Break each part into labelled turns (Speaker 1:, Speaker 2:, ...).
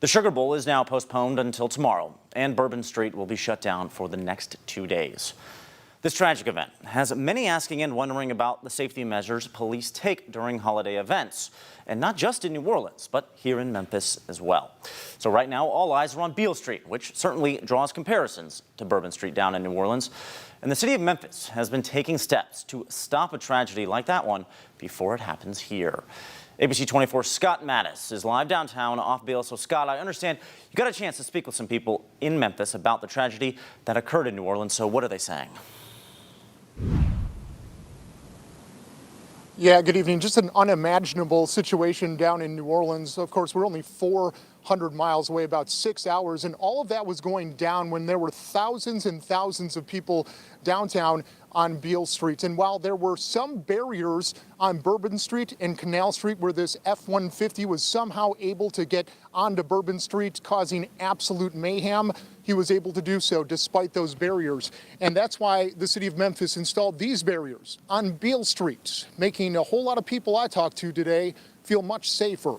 Speaker 1: The Sugar Bowl is now postponed until tomorrow, and Bourbon Street will be shut down for the next 2 days. This tragic event has many asking and wondering about the safety measures police take during holiday events, and not just in New Orleans, but here in Memphis as well. So right now, all eyes are on Beale Street, which certainly draws comparisons to Bourbon Street down in New Orleans. And the city of Memphis has been taking steps to stop a tragedy like that one before it happens here. ABC 24's Scott Mattis is live downtown off Beale. So Scott, I understand you got a chance to speak with some people in Memphis about the tragedy that occurred in New Orleans. So what are they saying?
Speaker 2: Yeah, good evening. Just an unimaginable situation down in New Orleans. Of course, we're only 400 miles away, about 6 hours, and all of that was going down when there were thousands and thousands of people downtown on Beale Street. And while there were some barriers on Bourbon Street and Canal Street where this F-150 was somehow able to get onto Bourbon Street, causing absolute mayhem, he was able to do so despite those barriers. And that's why the city of Memphis installed these barriers on Beale Street, making a whole lot of people I talked to today feel much safer.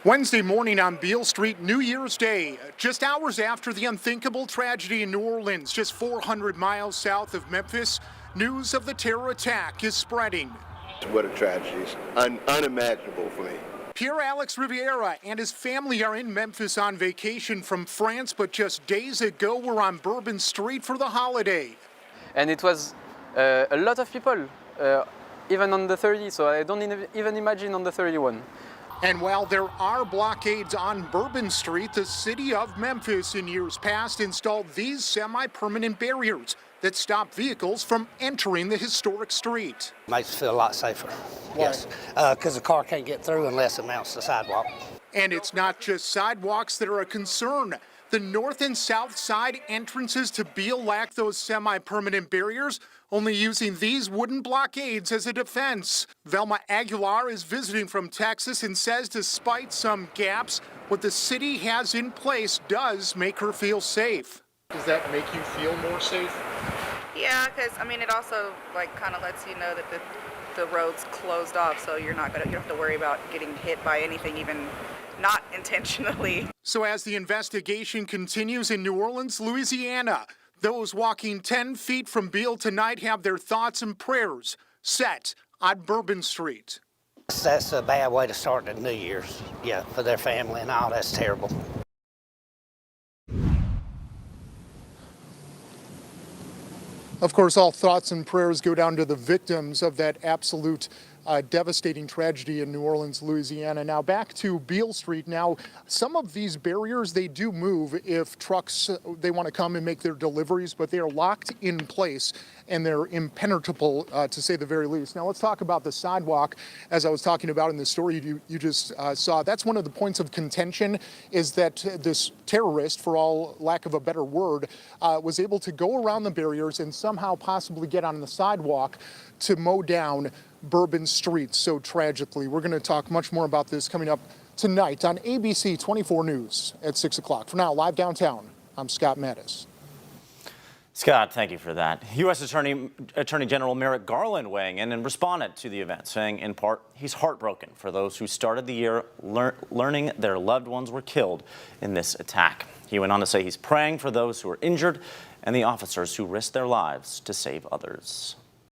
Speaker 2: Wednesday morning on Beale Street, New Year's Day, just hours after the unthinkable tragedy in New Orleans, just 400 miles south of Memphis, news of the terror attack is spreading.
Speaker 3: What a tragedy. It's unimaginable for me.
Speaker 2: Pierre-Alex Riviera and his family are in Memphis on vacation from France, but just days ago were on Bourbon Street for the holiday.
Speaker 4: And it was a lot of people, even on the 30, so I don't even imagine on the 31.
Speaker 2: And while there are blockades on Bourbon Street, the city of Memphis in years past installed these semi-permanent barriers that stop vehicles from entering the historic street.
Speaker 5: Makes it feel a lot safer. Why? Yes, because the car can't get through unless it mounts the sidewalk.
Speaker 2: And it's not just sidewalks that are a concern. The north and south side entrances to Beale lack those semi-permanent barriers, only using these wooden blockades as a defense. Velma Aguilar is visiting from Texas and says despite some gaps, what the city has in place does make her feel safe. Does that make you feel more safe?
Speaker 6: Yeah, because I mean, it also kind of lets you know that the road's closed off, so you don't have to worry about getting hit by anything, even not intentionally.
Speaker 2: So as the investigation continues in New Orleans, Louisiana, those walking 10 feet from Beale tonight have their thoughts and prayers set on Bourbon Street.
Speaker 5: That's a bad way to start the New Year's. Yeah, for their family and all, that's terrible.
Speaker 2: Of course, all thoughts and prayers go down to the victims of that absolute devastating tragedy in New Orleans, Louisiana. Now back to Beale Street. Now, some of these barriers, they do move if trucks, they want to come and make their deliveries, but they are locked in place and they're impenetrable, to say the very least. Now let's talk about the sidewalk. As I was talking about in the story you just saw, that's one of the points of contention, is that this terrorist, for all lack of a better word, was able to go around the barriers and somehow possibly get on the sidewalk to mow down Bourbon Street so tragically. We're going to talk much more about this coming up tonight on ABC 24 News at 6 o'clock. For now, live downtown, I'm Scott Mattis.
Speaker 1: Scott, thank you for that. U.S. Attorney General Merrick Garland weighing in and responded to the event, saying in part he's heartbroken for those who started the year learning their loved ones were killed in this attack. He went on to say he's praying for those who are injured and the officers who risked their lives to save others.